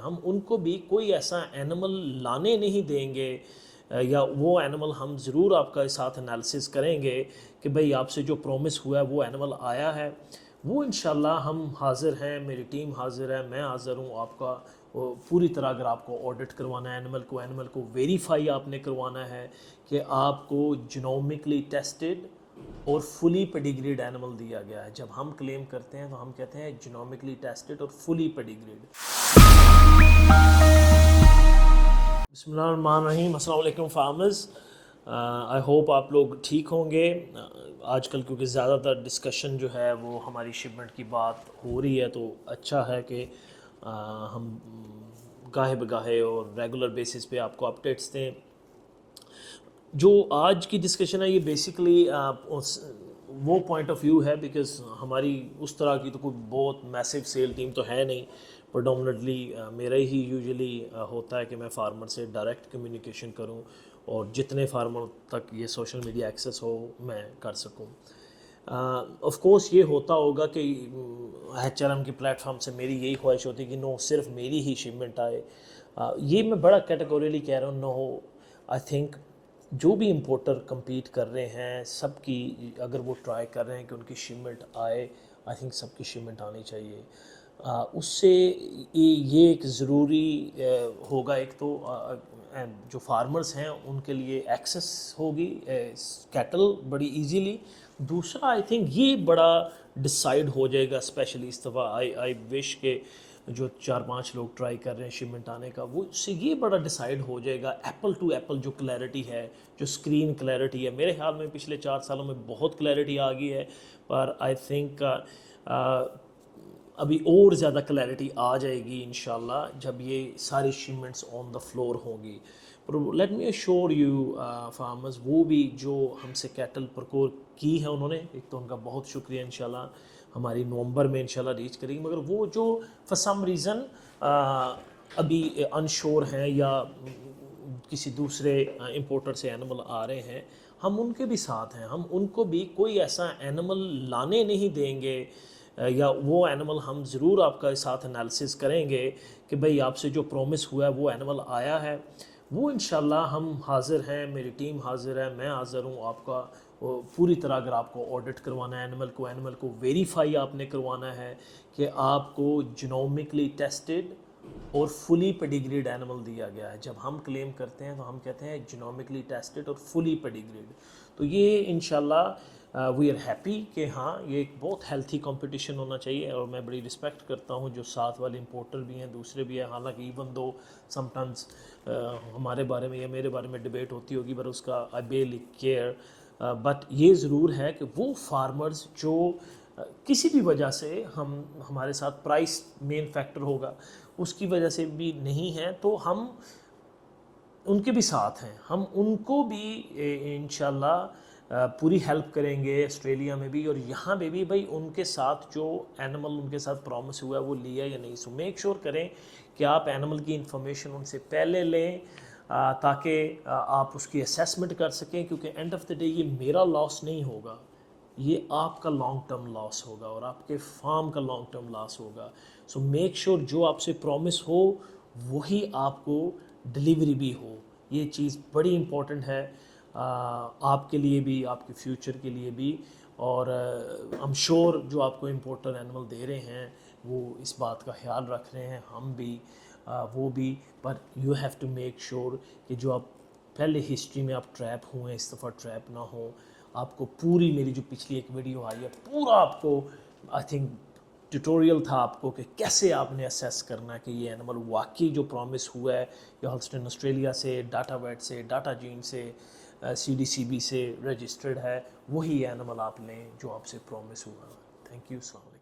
ہم ان کو بھی کوئی ایسا اینیمل لانے نہیں دیں گے، یا وہ اینیمل ہم ضرور آپ کا ساتھ انالیسس کریں گے کہ بھئی آپ سے جو پرومس ہوا ہے وہ اینیمل آیا ہے، وہ انشاءاللہ ہم حاضر ہیں، میری ٹیم حاضر ہے، میں حاضر ہوں آپ کا پوری طرح. اگر آپ کو آڈٹ کروانا ہے اینیمل کو ویریفائی آپ نے کروانا ہے کہ آپ کو جینومکلی ٹیسٹڈ اور فلی پیڈیگریڈ اینیمل دیا گیا ہے. جب ہم کلیم کرتے ہیں تو ہم کہتے ہیں جینومکلی ٹیسٹڈ اور فلی پیڈیگریڈ. بسم اللہ الرحمن الرحیم. السلام علیکم فارمرز. آئی ہوپ آپ لوگ ٹھیک ہوں گے. آج کل کیونکہ زیادہ تر ڈسکشن جو ہے وہ ہماری شپمنٹ کی بات ہو رہی ہے، تو اچھا ہے کہ ہم گاہے بگاہے اور ریگولر بیسس پہ آپ کو اپڈیٹس دیں. جو آج کی ڈسکشن ہے یہ بیسکلی وہ پوائنٹ آف ویو ہے، بیکاز ہماری اس طرح کی تو کوئی بہت میسو سیل ٹیم تو ہے نہیں. پرڈومنٹلی میرا ہی یوزلی ہوتا ہے کہ میں فارمر سے ڈائریکٹ کمیونیکیشن کروں اور جتنے فارمر تک یہ سوشل میڈیا ایکسیس ہو میں کر سکوں. آف کورس یہ ہوتا ہوگا کہ ایچ آر ایم کے پلیٹ فارم سے میری یہی خواہش ہوتی ہے کہ نو صرف میری ہی شپمنٹ آئے. یہ میں بڑا کیٹیگوریلی کہہ رہا ہوں. نو، آئی تھنک جو بھی امپورٹر کمپیٹ کر رہے ہیں سب کی، اگر وہ ٹرائی کر رہے ہیں کہ ان کی شپمنٹ آئے، آئی تھنک سب کی شپمنٹ آنی چاہیے. اس سے یہ ایک ضروری ہوگا، ایک تو جو فارمرز ہیں ان کے لیے ایکسیس ہوگی کیٹل بڑی ایزیلی. دوسرا آئی تھنک یہ بڑا ڈیسائیڈ ہو جائے گا، اسپیشلی اس دفعہ آئی وش کہ جو 4-5 لوگ ٹرائی کر رہے ہیں شپمنٹ آنے کا، وہ اس سے یہ بڑا ڈیسائیڈ ہو جائے گا ایپل ٹو ایپل جو کلیئرٹی ہے، جو اسکرین کلیئرٹی ہے. میرے خیال میں پچھلے 4 سالوں میں بہت کلیئرٹی آ گئی ہے، پر آئی تھنک ابھی اور زیادہ کلیئرٹی آ جائے گی انشاءاللہ جب یہ ساری شپمنٹس آن دا فلور ہوں گی. Let me assure you farmers, وہ بھی جو ہم سے کیٹل پرکور کی ہے انہوں نے، ایک تو ان کا بہت شکریہ. انشاءاللہ ہماری نومبر میں انشاءاللہ ریچ کریں گی، مگر وہ جو فار سم ریزن ابھی انشور ہیں یا کسی دوسرے امپورٹر سے اینیمل آ رہے ہیں، ہم ان کے بھی ساتھ ہیں. ہم ان کو بھی کوئی ایسا اینیمل لانے نہیں دیں گے، یا وہ اینیمل ہم ضرور آپ کا ساتھ انالیسس کریں گے کہ بھئی آپ سے جو پرومس ہوا ہے وہ اینیمل آیا ہے. وہ انشاءاللہ ہم حاضر ہیں، میری ٹیم حاضر ہے، میں حاضر ہوں آپ کا پوری طرح. اگر آپ کو آڈٹ کروانا ہے اینیمل کو ویریفائی آپ نے کروانا ہے کہ آپ کو جینومکلی ٹیسٹڈ اور فلی پیڈیگریڈ اینیمل دیا گیا ہے. جب ہم کلیم کرتے ہیں تو ہم کہتے ہیں جینومکلی ٹیسٹڈ اور فلی پیڈیگریڈ. تو یہ انشاءاللہ وی آر ہیپی کہ ہاں یہ ایک بہت ہیلتھی کمپٹیشن ہونا چاہیے. اور میں بڑی رسپیکٹ کرتا ہوں جو ساتھ والے امپورٹر بھی ہیں، دوسرے بھی ہیں. حالانکہ ایون دو سم ٹائمز ہمارے بارے میں یا میرے بارے میں ڈبیٹ ہوتی ہوگی، پر اس کا آئی بیئرلی کیئر. بٹ یہ ضرور ہے کہ وہ فارمرز جو کسی بھی وجہ سے ہمارے ساتھ پرائس مین فیکٹر ہوگا اس کی وجہ سے بھی نہیں ہیں، تو ہم ان کے بھی ساتھ ہیں. ہم ان کو بھی انشاءاللہ پوری ہیلپ کریں گے، آسٹریلیا میں بھی اور یہاں پہ بھی. بھائی ان کے ساتھ جو اینیمل ان کے ساتھ پرومس ہوا ہے وہ لیا یا نہیں. سو میک شور کریں کہ آپ اینیمل کی انفارمیشن ان سے پہلے لیں تاکہ آپ اس کی اسیسمنٹ کر سکیں، کیونکہ اینڈ آف دا ڈے یہ میرا لاس نہیں ہوگا، یہ آپ کا لانگ ٹرم لاس ہوگا اور آپ کے فارم کا لانگ ٹرم لاس ہوگا. سو میک شور جو آپ سے پرومس ہو وہی آپ کو ڈلیوری بھی ہو. یہ چیز بڑی امپورٹنٹ ہے آپ کے لیے بھی، آپ کے فیوچر کے لیے بھی. اور ایم شور جو آپ کو امپورٹر اینیمل دے رہے ہیں وہ اس بات کا خیال رکھ رہے ہیں، ہم بھی وہ بھی. پر you have to make sure کہ جو آپ پہلے ہسٹری میں آپ ٹریپ ہوئے اس دفعہ ٹریپ نہ ہو. آپ کو پوری میری جو پچھلی ایک ویڈیو آئی ہے پورا آپ کو آئی تھنک ٹیوٹوریل تھا آپ کو کہ کیسے آپ نے اسیس کرنا ہے کہ یہ اینیمل واقعی جو پرومس ہوا ہے یا ہالسٹن آسٹریلیا سے، ڈاٹا ویٹ سے، ڈاٹا جین سے، CDCB سے رجسٹرڈ ہے، وہی اینیمل آپ لیں جو آپ سے پرومس ہوا. Thank you. السلام علیکم.